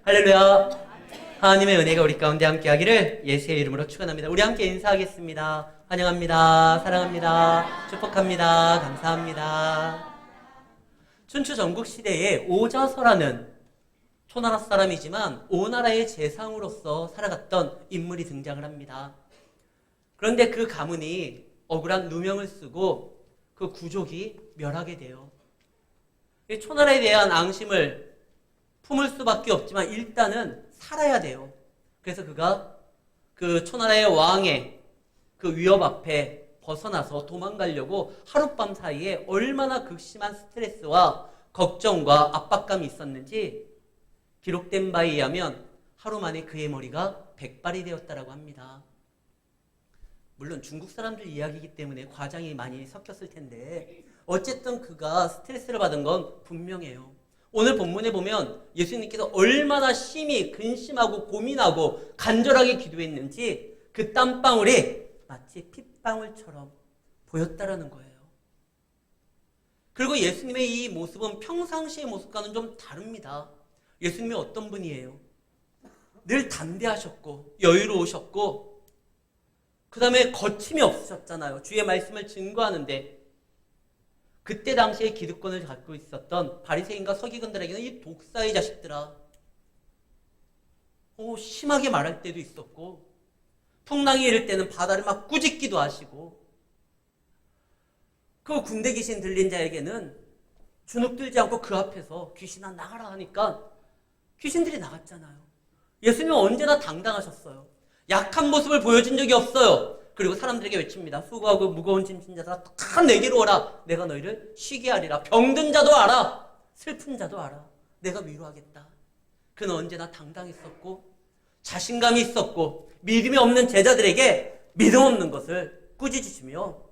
할렐루야. 하나님의 은혜가 우리 가운데 함께하기를 예수의 이름으로 축원합니다. 우리 함께 인사하겠습니다. 환영합니다. 사랑합니다. 축복합니다. 감사합니다. 춘추 전국시대에 오자서라는 초나라 사람이지만 오나라의 재상으로서 살아갔던 인물이 등장을 합니다. 그런데 그 가문이 억울한 누명을 쓰고 그 구족이 멸하게 돼요. 초나라에 대한 앙심을 품을 수밖에 없지만 일단은 살아야 돼요. 그래서 그가 그 초나라의 왕의 그 위협 앞에 벗어나서 도망가려고 하룻밤 사이에 얼마나 극심한 스트레스와 걱정과 압박감이 있었는지 기록된 바에 의하면 하루 만에 그의 머리가 백발이 되었다라고 합니다. 물론 중국 사람들 이야기이기 때문에 과장이 많이 섞였을 텐데 어쨌든 그가 스트레스를 받은 건 분명해요. 오늘 본문에 보면 예수님께서 얼마나 심히 근심하고 고민하고 간절하게 기도했는지 그 땀방울이 마치 핏방울처럼 보였다라는 거예요. 그리고 예수님의 이 모습은 평상시의 모습과는 좀 다릅니다. 예수님이 어떤 분이에요? 늘 담대하셨고 여유로우셨고 그 다음에 거침이 없으셨잖아요. 주의 말씀을 증거하는데 그때 당시에 기득권을 갖고 있었던 바리새인과 서기관들에게는 이 독사의 자식들아 심하게 말할 때도 있었고 풍랑이 이를 때는 바다를 막 꾸짖기도 하시고 그 군대 귀신 들린 자에게는 주눅들지 않고 그 앞에서 귀신아 나가라 하니까 귀신들이 나갔잖아요. 예수님은 언제나 당당하셨어요. 약한 모습을 보여준 적이 없어요. 그리고 사람들에게 외칩니다. 수고하고 무거운 짐진 자들아 다 내게로 오라. 내가 너희를 쉬게 하리라. 병든 자도 알아. 슬픈 자도 알아. 내가 위로하겠다. 그는 언제나 당당했었고 자신감이 있었고 믿음이 없는 제자들에게 믿음 없는 것을 꾸짖으시며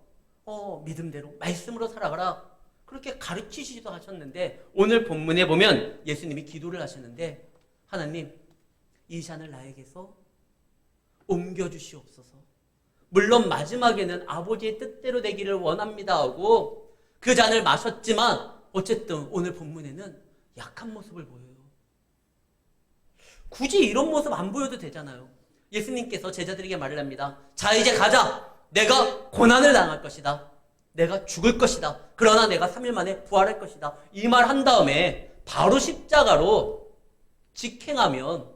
믿음대로 말씀으로 살아가라. 그렇게 가르치시기도 하셨는데 오늘 본문에 보면 예수님이 기도를 하셨는데 하나님 이 잔을 나에게서 옮겨주시옵소서. 물론 마지막에는 아버지의 뜻대로 되기를 원합니다 하고 그 잔을 마셨지만 어쨌든 오늘 본문에는 약한 모습을 보여요. 굳이 이런 모습 안 보여도 되잖아요. 예수님께서 제자들에게 말을 합니다. 자 이제 가자. 내가 고난을 당할 것이다. 내가 죽을 것이다. 그러나 내가 3일 만에 부활할 것이다. 이 말 한 다음에 바로 십자가로 직행하면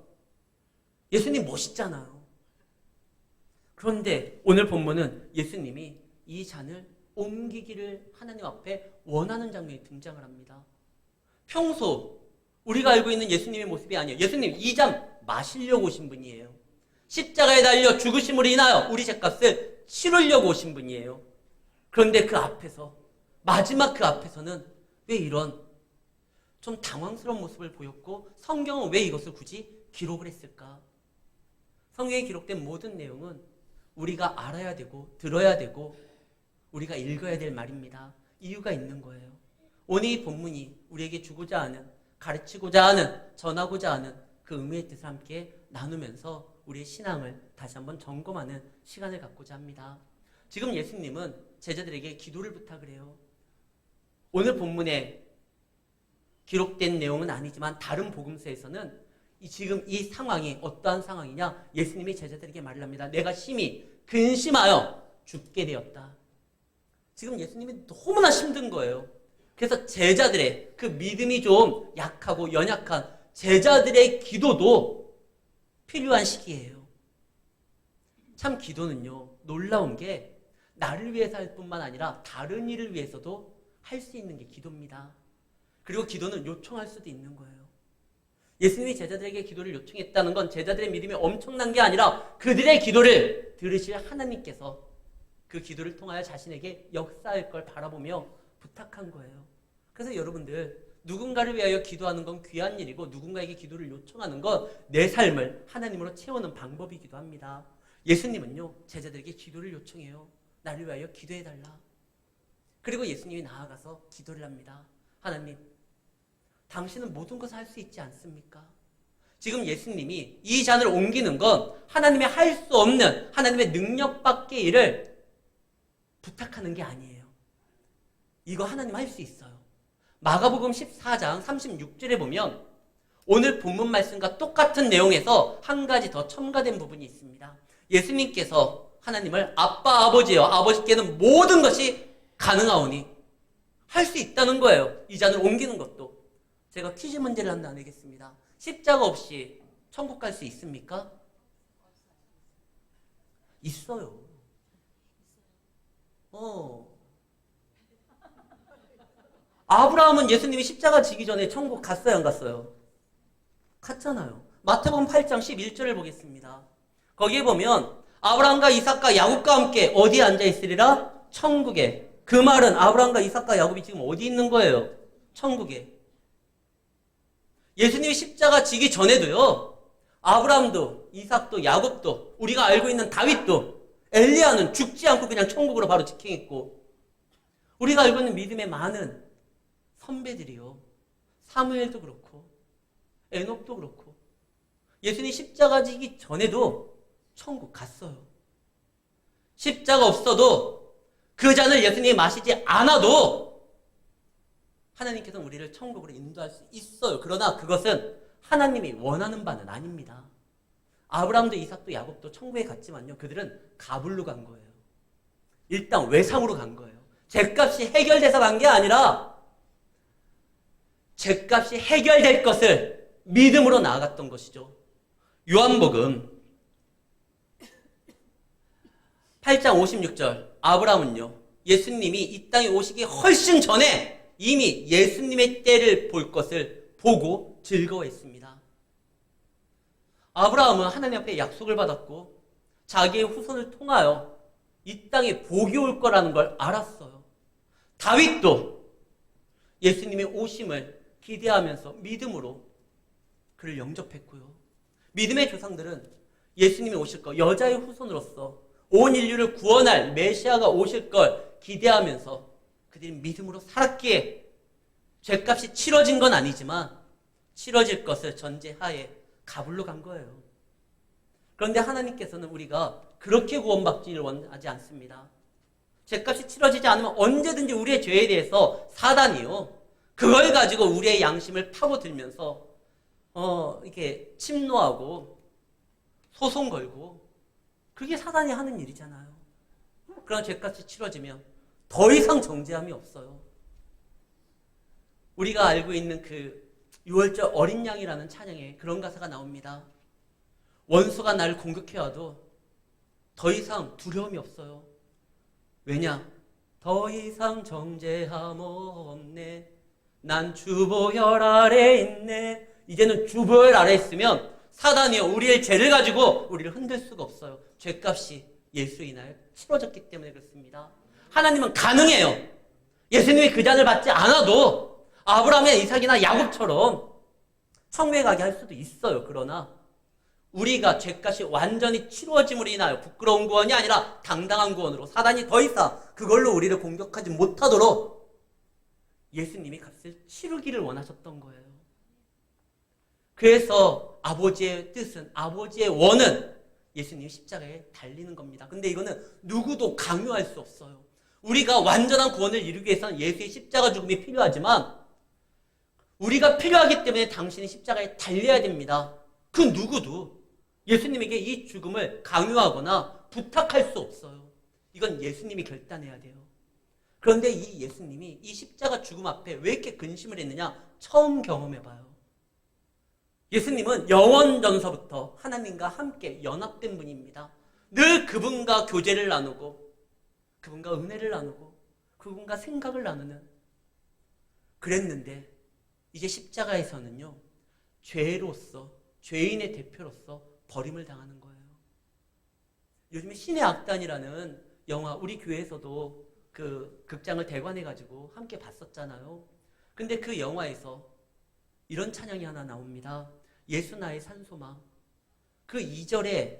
예수님 멋있잖아요. 그런데 오늘 본문은 예수님이 이 잔을 옮기기를 하나님 앞에 원하는 장면이 등장을 합니다. 평소 우리가 알고 있는 예수님의 모습이 아니에요. 예수님 이 잔 마시려고 오신 분이에요. 십자가에 달려 죽으심으로 인하여 우리 죄값을 치르려고 오신 분이에요. 그런데 그 앞에서 마지막 그 앞에서는 왜 이런 좀 당황스러운 모습을 보였고 성경은 왜 이것을 굳이 기록을 했을까? 성경에 기록된 모든 내용은 우리가 알아야 되고 들어야 되고 우리가 읽어야 될 말입니다. 이유가 있는 거예요. 오늘 이 본문이 우리에게 주고자 하는 가르치고자 하는 전하고자 하는 그 의미의 뜻을 함께 나누면서 우리의 신앙을 다시 한번 점검하는 시간을 갖고자 합니다. 지금 예수님은 제자들에게 기도를 부탁을 해요. 오늘 본문에 기록된 내용은 아니지만 다른 복음서에서는 지금 이 상황이 어떠한 상황이냐? 예수님이 제자들에게 말을 합니다. 내가 심히 근심하여 죽게 되었다. 지금 예수님이 너무나 힘든 거예요. 그래서 제자들의 그 믿음이 좀 약하고 연약한 제자들의 기도도 필요한 시기예요. 참 기도는요, 놀라운 게 나를 위해서 할 뿐만 아니라 다른 이를 위해서도 할 수 있는 게 기도입니다. 그리고 기도는 요청할 수도 있는 거예요. 예수님이 제자들에게 기도를 요청했다는 건 제자들의 믿음이 엄청난 게 아니라 그들의 기도를 들으실 하나님께서 그 기도를 통하여 자신에게 역사할 걸 바라보며 부탁한 거예요. 그래서 여러분들 누군가를 위하여 기도하는 건 귀한 일이고 누군가에게 기도를 요청하는 건 내 삶을 하나님으로 채우는 방법이기도 합니다. 예수님은요 제자들에게 기도를 요청해요. 나를 위하여 기도해달라. 그리고 예수님이 나아가서 기도를 합니다. 하나님 당신은 모든 것을 할 수 있지 않습니까? 지금 예수님이 이 잔을 옮기는 건 하나님의 할 수 없는 하나님의 능력 밖의 일을 부탁하는 게 아니에요. 이거 하나님 할 수 있어요. 마가복음 14장 36절에 보면 오늘 본문 말씀과 똑같은 내용에서 한 가지 더 첨가된 부분이 있습니다. 예수님께서 하나님을 아빠, 아버지요. 아버지께는 모든 것이 가능하오니 할 수 있다는 거예요. 이 잔을 옮기는 것도. 제가 퀴즈 문제를 하나 내겠습니다. 십자가 없이 천국 갈 수 있습니까? 있어요. 아브라함은 예수님이 십자가 지기 전에 천국 갔어요, 안 갔어요? 갔잖아요. 마태복음 8장 11절을 보겠습니다. 거기에 보면 아브라함과 이삭과 야곱과 함께 어디에 앉아 있으리라? 천국에. 그 말은 아브라함과 이삭과 야곱이 지금 어디 있는 거예요? 천국에. 예수님이 십자가 지기 전에도요, 아브라함도 이삭도 야곱도 우리가 알고 있는 다윗도 엘리야는 죽지 않고 그냥 천국으로 바로 직행했고, 우리가 알고 있는 믿음의 많은 선배들이요, 사무엘도 그렇고 에녹도 그렇고 예수님 십자가 지기 전에도 천국 갔어요. 십자가 없어도 그 잔을 예수님이 마시지 않아도 하나님께서는 우리를 천국으로 인도할 수 있어요. 그러나 그것은 하나님이 원하는 바는 아닙니다. 아브라함도 이삭도 야곱도 천국에 갔지만요, 그들은 가불로 간 거예요. 일단 외상으로 간 거예요. 죗값이 해결돼서 간 게 아니라 죗값이 해결될 것을 믿음으로 나아갔던 것이죠. 요한복음 8장 56절, 아브라함은요, 예수님이 이 땅에 오시기 훨씬 전에 이미 예수님의 때를 볼 것을 보고 즐거워했습니다. 아브라함은 하나님 앞에 약속을 받았고 자기의 후손을 통하여 이 땅에 복이 올 거라는 걸 알았어요. 다윗도 예수님의 오심을 기대하면서 믿음으로 그를 영접했고요. 믿음의 조상들은 예수님이 오실 거, 여자의 후손으로서 온 인류를 구원할 메시아가 오실 걸 기대하면서 그들이 믿음으로 살았기에 죗값이 치러진 건 아니지만 치러질 것을 전제하에 가불로 간 거예요. 그런데 하나님께서는 우리가 그렇게 구원받기를 원하지 않습니다. 죗값이 치러지지 않으면 언제든지 우리의 죄에 대해서 사단이요, 그걸 가지고 우리의 양심을 파고들면서 이렇게 침노하고 소송 걸고, 그게 사단이 하는 일이잖아요. 그러나 죗값이 치러지면 더 이상 정죄함이 없어요. 우리가 알고 있는 그 6월절 어린 양이라는 찬양에 그런 가사가 나옵니다. 원수가 나를 공격해와도 더 이상 두려움이 없어요. 왜냐? 더 이상 정죄함 없네. 난 주보혈 아래 있네. 이제는 주보혈 아래 있으면 사단이요, 우리의 죄를 가지고 우리를 흔들 수가 없어요. 죄값이 예수 인하여 치러졌기 때문에 그렇습니다. 하나님은 가능해요. 예수님이 그 잔을 받지 않아도 아브라함이나 이삭이나 야곱처럼 천국에 가게 할 수도 있어요. 그러나 우리가 죄값이 완전히 치루어짐으로 인하여 부끄러운 구원이 아니라 당당한 구원으로 사단이 더 이상 그걸로 우리를 공격하지 못하도록 예수님이 값을 치르기를 원하셨던 거예요. 그래서 아버지의 뜻은, 아버지의 원은 예수님 십자가에 달리는 겁니다. 근데 이거는 누구도 강요할 수 없어요. 우리가 완전한 구원을 이루기 위해서는 예수의 십자가 죽음이 필요하지만 우리가 필요하기 때문에 당신이 십자가에 달려야 됩니다. 그 누구도 예수님에게 이 죽음을 강요하거나 부탁할 수 없어요. 이건 예수님이 결단해야 돼요. 그런데 이 예수님이 이 십자가 죽음 앞에 왜 이렇게 근심을 했느냐? 처음 경험해봐요. 예수님은 영원전서부터 하나님과 함께 연합된 분입니다. 늘 그분과 교제를 나누고 그분과 은혜를 나누고 그분과 생각을 나누는, 그랬는데 이제 십자가에서는요, 죄로서, 죄인의 대표로서 버림을 당하는 거예요. 요즘에 신의 악단이라는 영화, 우리 교회에서도 그 극장을 대관해가지고 함께 봤었잖아요. 근데 그 영화에서 이런 찬양이 하나 나옵니다. 예수 나의 산소망. 그 2절에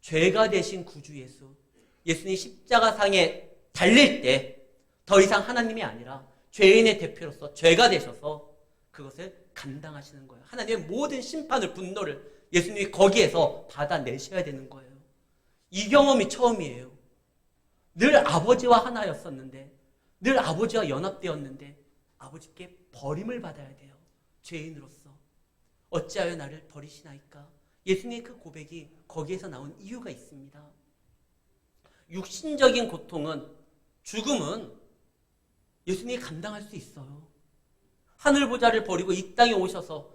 죄가 되신 구주 예수, 예수님 십자가상에 달릴 때 더 이상 하나님이 아니라 죄인의 대표로서 죄가 되셔서 그것을 감당하시는 거예요. 하나님의 모든 심판을, 분노를 예수님이 거기에서 받아내셔야 되는 거예요. 이 경험이 처음이에요. 늘 아버지와 하나였었는데, 늘 아버지와 연합되었는데 아버지께 버림을 받아야 돼요. 죄인으로서. 어찌하여 나를 버리시나이까? 예수님의 그 고백이 거기에서 나온 이유가 있습니다. 육신적인 고통은, 죽음은 예수님이 감당할 수 있어요. 하늘 보좌를 버리고 이 땅에 오셔서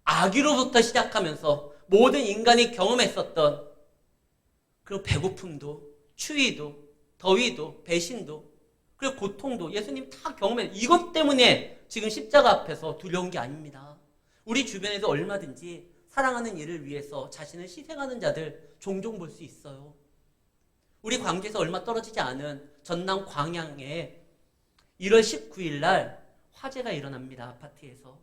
아기로부터 시작하면서 모든 인간이 경험했었던 그리고 배고픔도, 추위도, 더위도, 배신도, 그리고 고통도 예수님 다 경험해. 이것 때문에 지금 십자가 앞에서 두려운 게 아닙니다. 우리 주변에도 얼마든지 사랑하는 이를 위해서 자신을 희생하는 자들 종종 볼 수 있어요. 우리 광주에서 얼마 떨어지지 않은 전남 광양에 1월 19일 날 화재가 일어납니다. 아파트에서.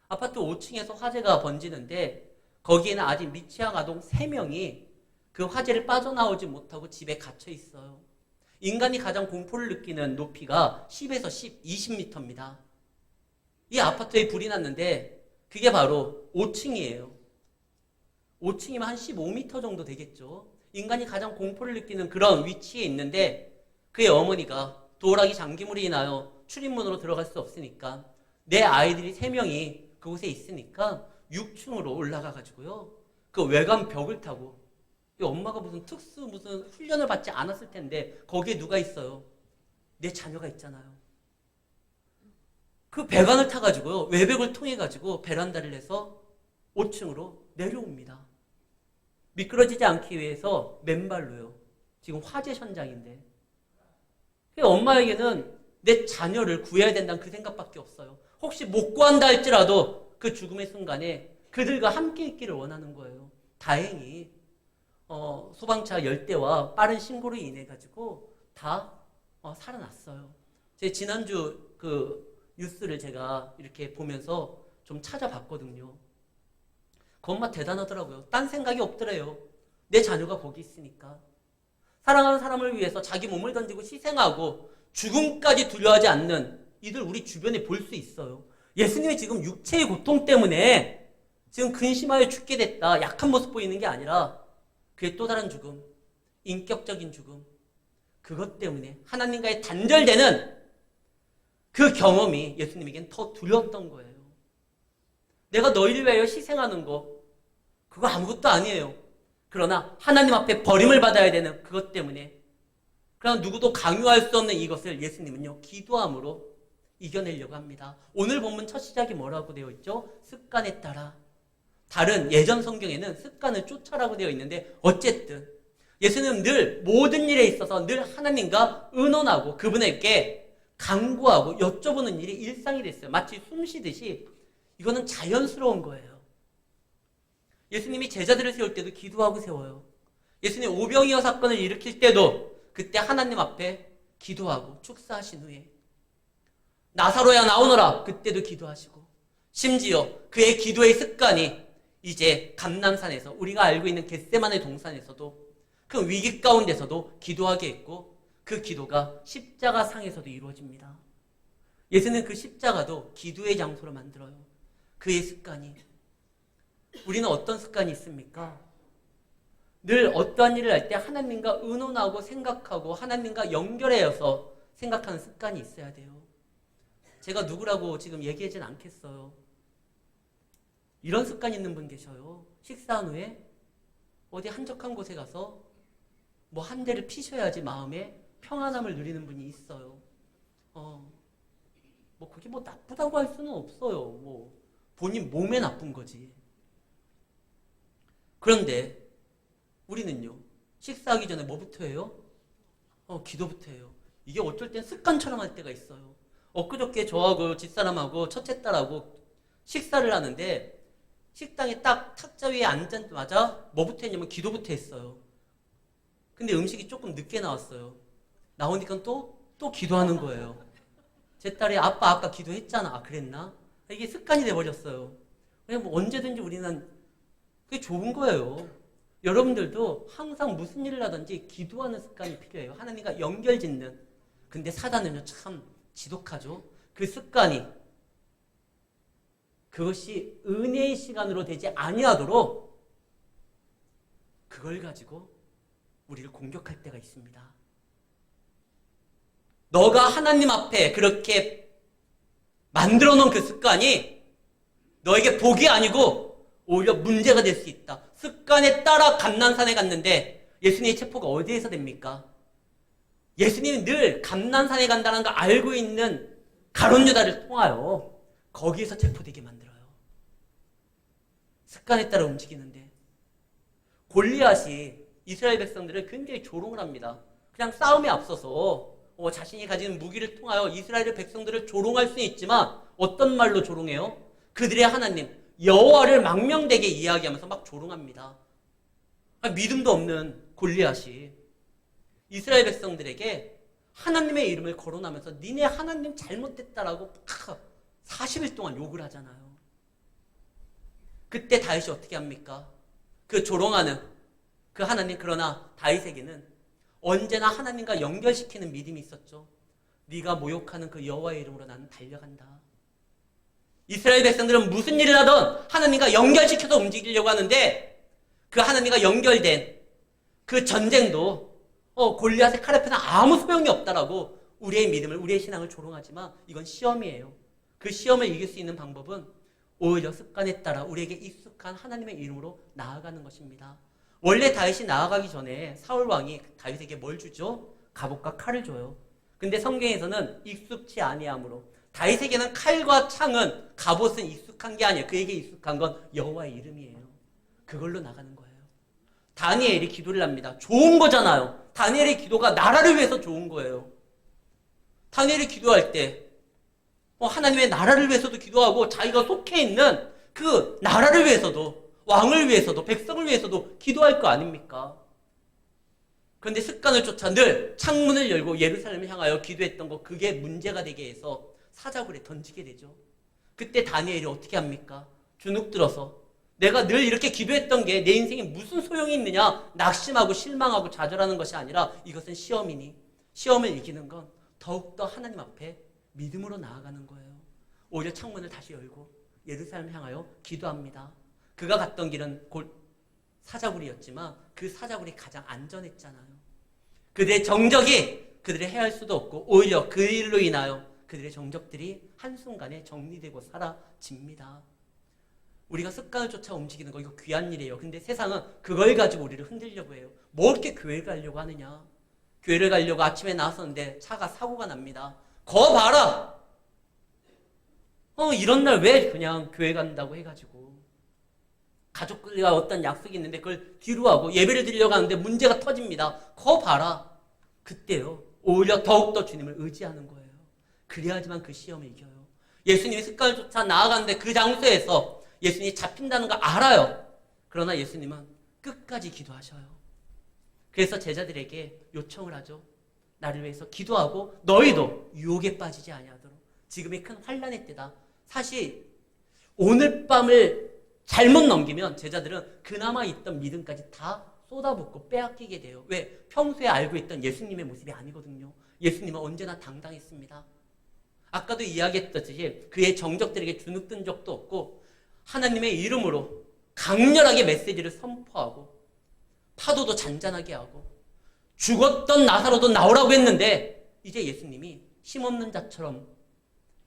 아파트 5층에서 화재가 번지는데 거기에는 아직 미취학 아동 3명이 그 화재를 빠져나오지 못하고 집에 갇혀 있어요. 인간이 가장 공포를 느끼는 높이가 10에서 20m입니다. 이 아파트에 불이 났는데 그게 바로 5층이에요. 5층이면 한 15m 정도 되겠죠. 인간이 가장 공포를 느끼는 그런 위치에 있는데 그의 어머니가 도어락이 잠기물이 나요. 출입문으로 들어갈 수 없으니까 내 아이들이 3명이 그곳에 있으니까 6층으로 올라가 가지고요. 그 외관 벽을 타고, 엄마가 무슨 훈련을 받지 않았을 텐데 거기에 누가 있어요? 내 자녀가 있잖아요. 그 배관을 타가지고요. 외벽을 통해가지고 베란다를 내서 5층으로 내려옵니다. 미끄러지지 않기 위해서 맨발로요. 지금 화재 현장인데. 엄마에게는 내 자녀를 구해야 된다는 그 생각밖에 없어요. 혹시 못 구한다 할지라도 그 죽음의 순간에 그들과 함께 있기를 원하는 거예요. 다행히 소방차 10대와 빠른 신고로 인해 가지고 다 살아났어요. 제 지난주 그 뉴스를 제가 이렇게 보면서 좀 찾아봤거든요. 그 엄마 대단하더라고요. 딴 생각이 없더래요. 내 자녀가 거기 있으니까. 사랑하는 사람을 위해서 자기 몸을 던지고 희생하고 죽음까지 두려워하지 않는 이들 우리 주변에 볼 수 있어요. 예수님이 지금 육체의 고통 때문에 지금 근심하여 죽게 됐다. 약한 모습 보이는 게 아니라 그의 또 다른 죽음, 인격적인 죽음, 그것 때문에 하나님과의 단절되는 그 경험이 예수님에겐 더 두려웠던 거예요. 내가 너희를 위하여 희생하는 거, 그거 아무것도 아니에요. 그러나 하나님 앞에 버림을 받아야 되는 그것 때문에, 그러나 누구도 강요할 수 없는 이것을 예수님은요, 기도함으로 이겨내려고 합니다. 오늘 본문 첫 시작이 뭐라고 되어 있죠? 습관에 따라. 다른 예전 성경에는 습관을 쫓아라고 되어 있는데 어쨌든 예수님은 늘 모든 일에 있어서 늘 하나님과 의논하고 그분에게 간구하고 여쭤보는 일이 일상이 됐어요. 마치 숨 쉬듯이 이거는 자연스러운 거예요. 예수님이 제자들을 세울 때도 기도하고 세워요. 예수님 오병이어 사건을 일으킬 때도 그때 하나님 앞에 기도하고 축사하신 후에 나사로야 나오너라 그때도 기도하시고 심지어 그의 기도의 습관이 이제 감람산에서 우리가 알고 있는 겟세마네 동산에서도 그 위기 가운데서도 기도하게 했고 그 기도가 십자가 상에서도 이루어집니다. 예수는 그 십자가도 기도의 장소로 만들어요. 그의 습관이. 우리는 어떤 습관이 있습니까? 늘 어떠한 일을 할 때 하나님과 의논하고 생각하고 하나님과 연결해서 생각하는 습관이 있어야 돼요. 제가 누구라고 지금 얘기하진 않겠어요. 이런 습관 있는 분 계셔요. 식사한 후에 어디 한적한 곳에 가서 뭐 한 대를 피셔야지 마음에 평안함을 누리는 분이 있어요. 뭐 그게 뭐 나쁘다고 할 수는 없어요. 뭐 본인 몸에 나쁜 거지. 그런데 우리는요, 식사하기 전에 뭐부터 해요? 기도부터 해요. 이게 어쩔 땐 습관처럼 할 때가 있어요. 엊그저께 저하고 집사람하고 첫째 딸하고 식사를 하는데 식당에 딱 탁자 위에 앉자마자 뭐부터 했냐면 기도부터 했어요. 근데 음식이 조금 늦게 나왔어요. 나오니까 또 기도하는 거예요. 제 딸이 아빠 아까 기도했잖아. 아 그랬나? 이게 습관이 돼버렸어요. 그냥 뭐 언제든지 우리는 그게 좋은 거예요. 여러분들도 항상 무슨 일을 하든지 기도하는 습관이 필요해요. 하나님과 연결 짓는. 근데 사단은요 참 지독하죠. 그 습관이 그것이 은혜의 시간으로 되지 아니하도록 그걸 가지고 우리를 공격할 때가 있습니다. 너가 하나님 앞에 그렇게 만들어 놓은 그 습관이 너에게 복이 아니고 오히려 문제가 될 수 있다. 습관에 따라 감난산에 갔는데 예수님의 체포가 어디에서 됩니까? 예수님은 늘 감난산에 간다는 걸 알고 있는 가룟 유다를 통하여 거기에서 체포되게 만들어요. 습관에 따라 움직이는데 골리앗이 이스라엘 백성들을 굉장히 조롱을 합니다. 그냥 싸움에 앞서서 자신이 가진 무기를 통하여 이스라엘 백성들을 조롱할 수는 있지만 어떤 말로 조롱해요? 그들의 하나님 여호와를 망명되게 이야기하면서 막 조롱합니다. 믿음도 없는 골리앗이 이스라엘 백성들에게 하나님의 이름을 거론하면서 니네 하나님 잘못됐다라고 40일 동안 욕을 하잖아요. 그때 다윗이 어떻게 합니까? 그 조롱하는 그 하나님, 그러나 다윗에게는 언제나 하나님과 연결시키는 믿음이 있었죠. 네가 모욕하는 그 여호와의 이름으로 나는 달려간다. 이스라엘 백성들은 무슨 일을 하든 하나님과 연결시켜서 움직이려고 하는데 그 하나님과 연결된 그 전쟁도 골리앗의 칼 앞에는 아무 소용이 없다라고 우리의 믿음을, 우리의 신앙을 조롱하지만 이건 시험이에요. 그 시험을 이길 수 있는 방법은 오히려 습관에 따라 우리에게 익숙한 하나님의 이름으로 나아가는 것입니다. 원래 다윗이 나아가기 전에 사울 왕이 다윗에게 뭘 주죠? 갑옷과 칼을 줘요. 근데 성경에서는 익숙치 아니함으로 다윗에게는 칼과 창은, 갑옷은 익숙한 게 아니에요. 그에게 익숙한 건 여호와의 이름이에요. 그걸로 나가는 거예요. 다니엘이 기도를 합니다. 좋은 거잖아요. 다니엘의 기도가 나라를 위해서 좋은 거예요. 다니엘이 기도할 때 하나님의 나라를 위해서도 기도하고 자기가 속해 있는 그 나라를 위해서도, 왕을 위해서도, 백성을 위해서도 기도할 거 아닙니까? 그런데 습관을 쫓아 늘 창문을 열고 예루살렘을 향하여 기도했던 거, 그게 문제가 되게 해서 사자굴에 던지게 되죠. 그때 다니엘이 어떻게 합니까? 주눅 들어서 내가 늘 이렇게 기도했던 게 내 인생에 무슨 소용이 있느냐, 낙심하고 실망하고 좌절하는 것이 아니라 이것은 시험이니 시험을 이기는 건 더욱더 하나님 앞에 믿음으로 나아가는 거예요. 오히려 창문을 다시 열고 예루살렘 향하여 기도합니다. 그가 갔던 길은 사자굴이었지만 그 사자굴이 가장 안전했잖아요. 그들의 정적이 그들을 해할 수도 없고 오히려 그 일로 인하여 그들의 정적들이 한순간에 정리되고 사라집니다. 우리가 습관을 쫓아 움직이는 거, 이거 귀한 일이에요. 근데 세상은 그걸 가지고 우리를 흔들려고 해요. 뭐 이렇게 교회를 가려고 하느냐. 교회를 가려고 아침에 나왔었는데 차가 사고가 납니다. 거 봐라! 이런 날 왜 그냥 교회 간다고 해가지고 가족들과 어떤 약속이 있는데 그걸 뒤로 하고 예배를 드리려고 하는데 문제가 터집니다. 거 봐라! 그때요, 오히려 더욱더 주님을 의지하는 거예요. 그래야지만 그 시험을 이겨요. 예수님이 습관을 쫓아 나아가는데 그 장소에서 예수님이 잡힌다는 거 알아요. 그러나 예수님은 끝까지 기도하셔요. 그래서 제자들에게 요청을 하죠. 나를 위해서 기도하고 너희도 유혹에 빠지지 아니하도록. 지금이 큰 환난의 때다. 사실 오늘 밤을 잘못 넘기면 제자들은 그나마 있던 믿음까지 다 쏟아붓고 빼앗기게 돼요. 왜? 평소에 알고 있던 예수님의 모습이 아니거든요. 예수님은 언제나 당당했습니다. 아까도 이야기했듯이 그의 정적들에게 주눅든 적도 없고 하나님의 이름으로 강렬하게 메시지를 선포하고 파도도 잔잔하게 하고 죽었던 나사로도 나오라고 했는데 이제 예수님이 힘없는 자처럼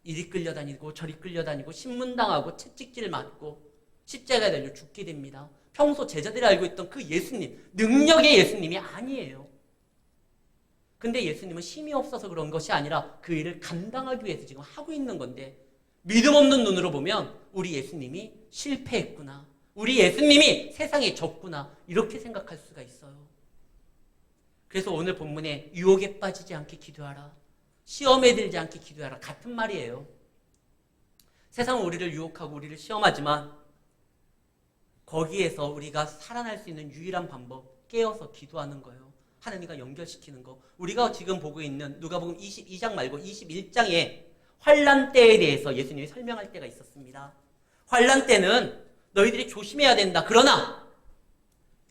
이리 끌려다니고 저리 끌려다니고 신문당하고 채찍질 맞고 십자가에 달려 죽게 됩니다. 평소 제자들이 알고 있던 그 예수님, 능력의 예수님이 아니에요. 근데 예수님은 힘이 없어서 그런 것이 아니라 그 일을 감당하기 위해서 지금 하고 있는 건데 믿음 없는 눈으로 보면 우리 예수님이 실패했구나, 우리 예수님이 세상에 졌구나, 이렇게 생각할 수가 있어요. 그래서 오늘 본문에 유혹에 빠지지 않게 기도하라, 시험에 들지 않게 기도하라, 같은 말이에요. 세상은 우리를 유혹하고 우리를 시험하지만 거기에서 우리가 살아날 수 있는 유일한 방법, 깨어서 기도하는 거예요. 하나님과 연결시키는 거. 우리가 지금 보고 있는 누가복음 22장 말고 21장에 환난 때에 대해서 예수님이 설명할 때가 있었습니다. 환난 때는 너희들이 조심해야 된다. 그러나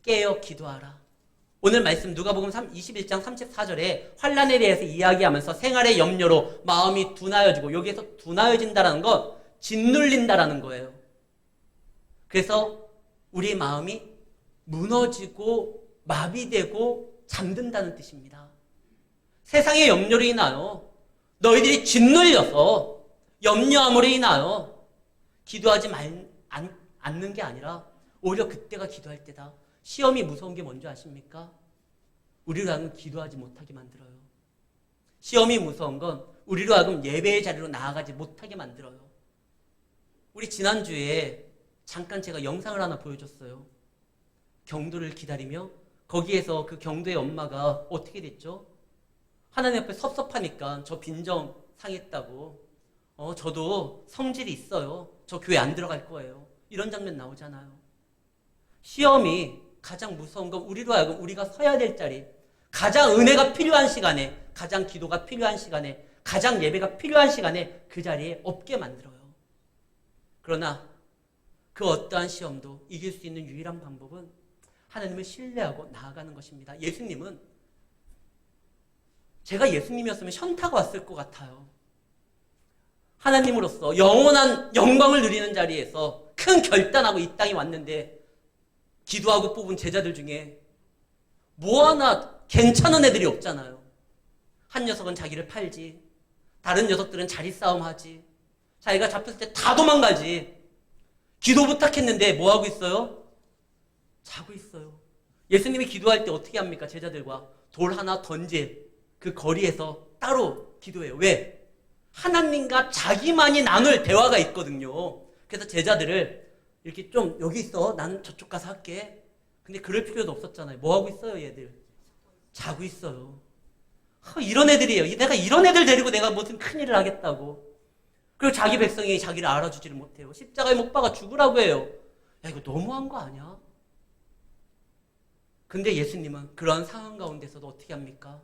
깨어 기도하라. 오늘 말씀 누가복음 21장 34절에 환난에 대해서 이야기하면서 생활의 염려로 마음이 둔하여지고, 여기에서 둔하여진다라는 건 짓눌린다라는 거예요. 그래서 우리 마음이 무너지고 마비되고 잠든다는 뜻입니다. 세상의 염려로 인하여 너희들이 짓눌려서 염려함으로 인하여 기도하지 않는 게 아니라 오히려 그때가 기도할 때다. 시험이 무서운 게 뭔지 아십니까? 우리로 하여금 기도하지 못하게 만들어요. 시험이 무서운 건 우리로 하여금 예배의 자리로 나아가지 못하게 만들어요. 우리 지난주에 잠깐 제가 영상을 하나 보여줬어요. 경도를 기다리며 거기에서 그 경도의 엄마가 어떻게 됐죠? 하나님 앞에 섭섭하니까 저 빈정 상했다고 저도 성질이 있어요. 저 교회 안 들어갈 거예요. 이런 장면 나오잖아요. 시험이 가장 무서운 건 우리로 하여금 우리가 서야 될 자리, 가장 은혜가 필요한 시간에, 가장 기도가 필요한 시간에, 가장 예배가 필요한 시간에 그 자리에 없게 만들어요. 그러나 그 어떠한 시험도 이길 수 있는 유일한 방법은 하나님을 신뢰하고 나아가는 것입니다. 예수님은 제가 예수님이었으면 현타가 왔을 것 같아요. 하나님으로서 영원한 영광을 누리는 자리에서 큰 결단하고 이 땅에 왔는데 기도하고 뽑은 제자들 중에 뭐 하나 괜찮은 애들이 없잖아요. 한 녀석은 자기를 팔지, 다른 녀석들은 자리 싸움하지, 자기가 잡혔을 때 다 도망가지. 기도 부탁했는데 뭐 하고 있어요? 자고 있어요. 예수님이 기도할 때 어떻게 합니까? 제자들과 돌 하나 던질 그 거리에서 따로 기도해요. 왜? 하나님과 자기만이 나눌 대화가 있거든요. 그래서 제자들을 이렇게 좀 여기 있어. 나는 저쪽 가서 할게. 근데 그럴 필요도 없었잖아요. 뭐 하고 있어요, 얘들? 자고 있어요. 이런 애들이에요. 내가 이런 애들 데리고 내가 무슨 큰일을 하겠다고. 그리고 자기 백성이 자기를 알아주지를 못해요. 십자가에 못 박아 죽으라고 해요. 야, 이거 너무한 거 아니야? 근데 예수님은 그런 상황 가운데서도 어떻게 합니까?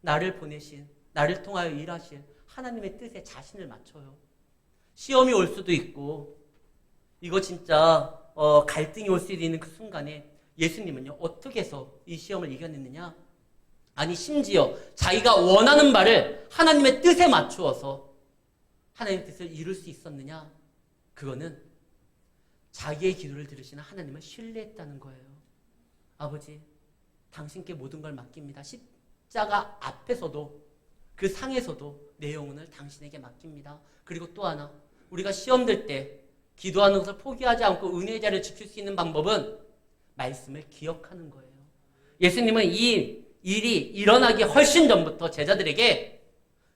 나를 보내신, 나를 통하여 일하실 하나님의 뜻에 자신을 맞춰요. 시험이 올 수도 있고 이거 진짜 갈등이 올 수도 있는 그 순간에 예수님은요 어떻게 해서 이 시험을 이겨냈느냐? 아니 심지어 자기가 원하는 바를 하나님의 뜻에 맞추어서 하나님의 뜻을 이룰 수 있었느냐? 그거는 자기의 기도를 들으시는 하나님을 신뢰했다는 거예요. 아버지, 당신께 모든 걸 맡깁니다. 십자가 앞에서도 그 상에서도 내 영혼을 당신에게 맡깁니다. 그리고 또 하나, 우리가 시험 들 때 기도하는 것을 포기하지 않고 은혜의 자리를 지킬 수 있는 방법은 말씀을 기억하는 거예요. 예수님은 이 일이 일어나기 훨씬 전부터 제자들에게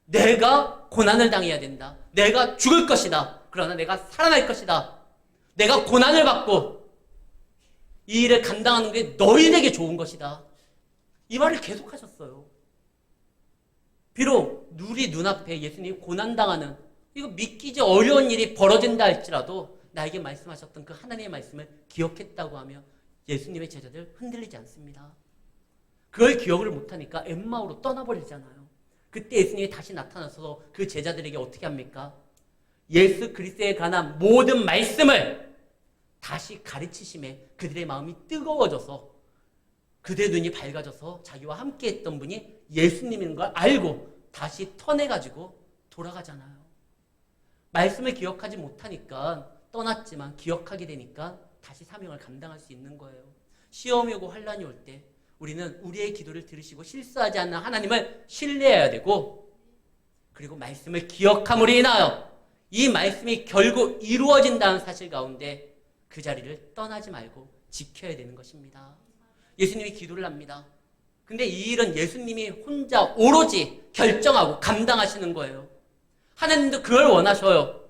내가 고난을 당해야 된다. 내가 죽을 것이다. 그러나 내가 살아날 것이다. 내가 고난을 받고 이 일을 감당하는 게 너희에게 좋은 것이다. 이 말을 계속하셨어요. 비록 우리 눈앞에 예수님이 고난당하는 이거 믿기지 어려운 일이 벌어진다 할지라도 나에게 말씀하셨던 그 하나님의 말씀을 기억했다고 하며 예수님의 제자들 흔들리지 않습니다. 그걸 기억을 못하니까 엠마오로 떠나버리잖아요. 그때 예수님이 다시 나타나서 그 제자들에게 어떻게 합니까? 예수 그리스도에 관한 모든 말씀을 다시 가르치심에 그들의 마음이 뜨거워져서 그들의 눈이 밝아져서 자기와 함께 했던 분이 예수님인 걸 알고 다시 터내가지고 돌아가잖아요. 말씀을 기억하지 못하니까 떠났지만 기억하게 되니까 다시 사명을 감당할 수 있는 거예요. 시험이 오고 환란이 올 때 우리는 우리의 기도를 들으시고 실수하지 않는 하나님을 신뢰해야 되고 그리고 말씀을 기억함으로 인하여 이 말씀이 결국 이루어진다는 사실 가운데 그 자리를 떠나지 말고 지켜야 되는 것입니다. 예수님이 기도를 합니다. 근데 이 일은 예수님이 혼자 오로지 결정하고 감당하시는 거예요. 하나님도 그걸 원하셔요.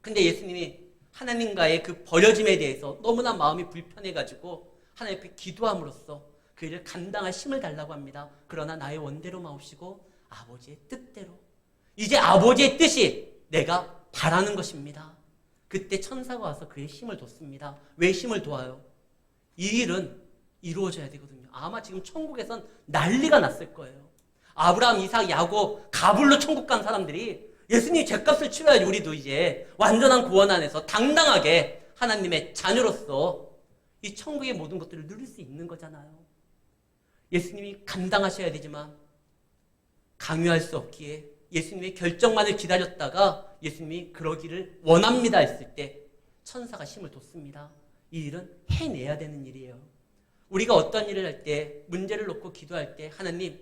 근데 예수님이 하나님과의 그 버려짐에 대해서 너무나 마음이 불편해가지고 하나님 앞에 기도함으로써 그 일을 감당할 힘을 달라고 합니다. 그러나 나의 원대로 마옵시고 아버지의 뜻대로. 이제 아버지의 뜻이 내가 바라는 것입니다. 그때 천사가 와서 그의 힘을 뒀습니다. 왜 힘을 도와요? 이 일은 이루어져야 되거든요. 아마 지금 천국에선 난리가 났을 거예요. 아브라함, 이삭, 야곱, 가불로 천국 간 사람들이 예수님 죗값을 치러야지 우리도 이제 완전한 구원 안에서 당당하게 하나님의 자녀로서 이 천국의 모든 것들을 누릴 수 있는 거잖아요. 예수님이 감당하셔야 되지만 강요할 수 없기에 예수님의 결정만을 기다렸다가 예수님이 그러기를 원합니다 했을 때 천사가 힘을 뒀습니다. 이 일은 해내야 되는 일이에요. 우리가 어떤 일을 할 때 문제를 놓고 기도할 때 하나님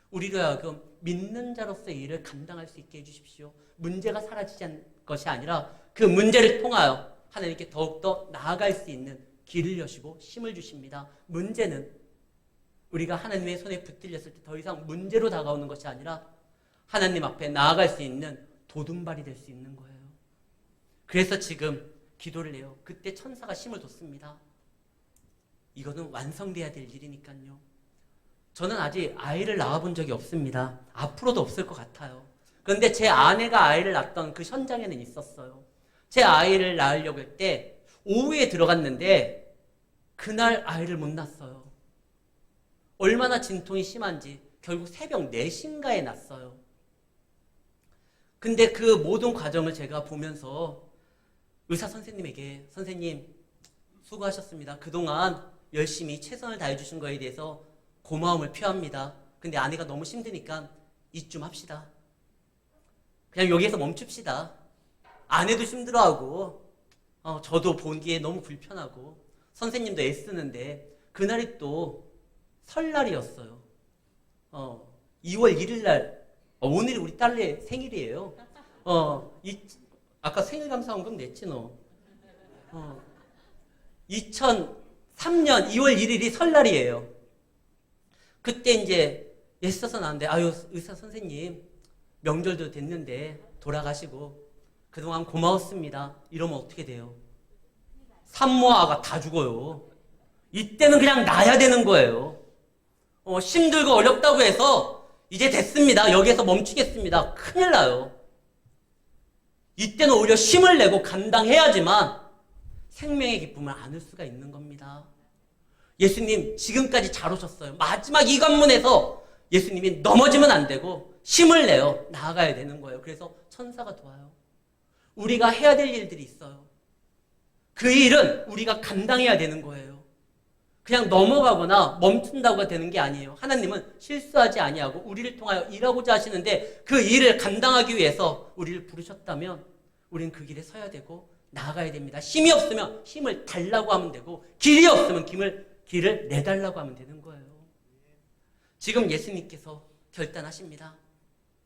우리로 하여금 믿는 자로서의 일을 감당할 수 있게 해주십시오. 문제가 사라지지 않을 것이 아니라 그 문제를 통하여 하나님께 더욱더 나아갈 수 있는 길을 여시고 힘을 주십니다. 문제는 우리가 하나님의 손에 붙들렸을 때 더 이상 문제로 다가오는 것이 아니라 하나님 앞에 나아갈 수 있는 도둠발이 될 수 있는 거예요. 그래서 지금 기도를 해요. 그때 천사가 힘을 줬습니다. 이거는 완성돼야 될 일이니까요. 저는 아직 아이를 낳아본 적이 없습니다. 앞으로도 없을 것 같아요. 그런데 제 아내가 아이를 낳던 그 현장에는 있었어요. 제 아이를 낳으려고 할 때 오후에 들어갔는데 그날 아이를 못 낳았어요. 얼마나 진통이 심한지 결국 새벽 4시인가에 낳았어요. 근데 그 모든 과정을 제가 보면서 의사 선생님에게 선생님 수고하셨습니다. 그동안 열심히 최선을 다해 주신 거에 대해서 고마움을 표합니다. 근데 아내가 너무 힘드니까 이쯤 합시다. 그냥 여기에서 멈춥시다. 아내도 힘들어하고 저도 보기에 너무 불편하고 선생님도 애쓰는데 그날이 또 설날이었어요. 2월 1일 날 오늘이 우리 딸의 생일이에요. 아까 생일 감사원금 냈지 너. 2003년 2월 1일이 설날이에요. 그때 이제 애써서 나왔는데 아유 의사 선생님 명절도 됐는데 돌아가시고 그동안 고마웠습니다. 이러면 어떻게 돼요? 산모아가 다 죽어요. 이때는 그냥 놔야 되는 거예요. 힘들고 어렵다고 해서 이제 됐습니다. 여기에서 멈추겠습니다. 큰일 나요. 이때는 오히려 힘을 내고 감당해야지만 생명의 기쁨을 안을 수가 있는 겁니다. 예수님 지금까지 잘 오셨어요. 마지막 이 관문에서 예수님이 넘어지면 안 되고 힘을 내어 나아가야 되는 거예요. 그래서 천사가 도와요. 우리가 해야 될 일들이 있어요. 그 일은 우리가 감당해야 되는 거예요. 그냥 넘어가거나 멈춘다고 되는 게 아니에요. 하나님은 실수하지 아니하고 우리를 통하여 일하고자 하시는데 그 일을 감당하기 위해서 우리를 부르셨다면 우리는 그 길에 서야 되고 나아가야 됩니다. 힘이 없으면 힘을 달라고 하면 되고 길이 없으면 길을 내달라고 하면 되는 거예요. 지금 예수님께서 결단하십니다.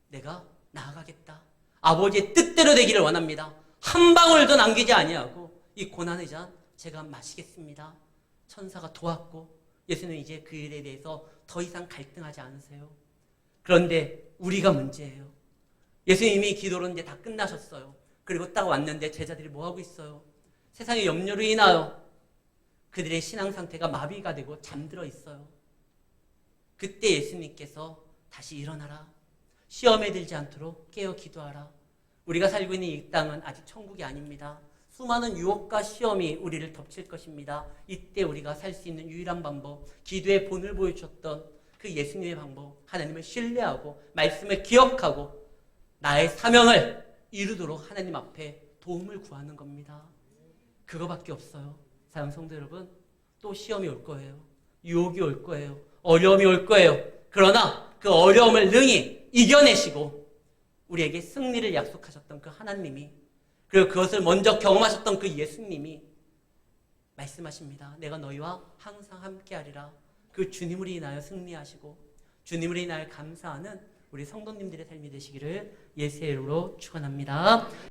내가 나아가겠다. 아버지의 뜻대로 되기를 원합니다. 한 방울도 남기지 아니하고 이 고난의 잔 제가 마시겠습니다. 천사가 도왔고 예수님은 이제 그 일에 대해서 더 이상 갈등하지 않으세요. 그런데 우리가 문제예요. 예수님이 기도로 이제 다 끝나셨어요. 그리고 딱 왔는데 제자들이 뭐 하고 있어요? 세상의 염려로 인하여 그들의 신앙 상태가 마비가 되고 잠들어 있어요. 그때 예수님께서 다시 일어나라. 시험에 들지 않도록 깨어 기도하라. 우리가 살고 있는 이 땅은 아직 천국이 아닙니다. 수많은 유혹과 시험이 우리를 덮칠 것입니다. 이때 우리가 살 수 있는 유일한 방법, 기도의 본을 보여주셨던 그 예수님의 방법, 하나님을 신뢰하고 말씀을 기억하고 나의 사명을 이루도록 하나님 앞에 도움을 구하는 겁니다. 그거밖에 없어요. 사랑하는 성도 여러분, 또 시험이 올 거예요. 유혹이 올 거예요. 어려움이 올 거예요. 그러나 그 어려움을 능히 이겨내시고 우리에게 승리를 약속하셨던 그 하나님이, 그리고 그것을 먼저 경험하셨던 그 예수님이 말씀하십니다. 내가 너희와 항상 함께하리라. 그 주님을 인하여 승리하시고 주님을 인하여 감사하는 우리 성도님들의 삶이 되시기를 예수의 이름으로 축원합니다.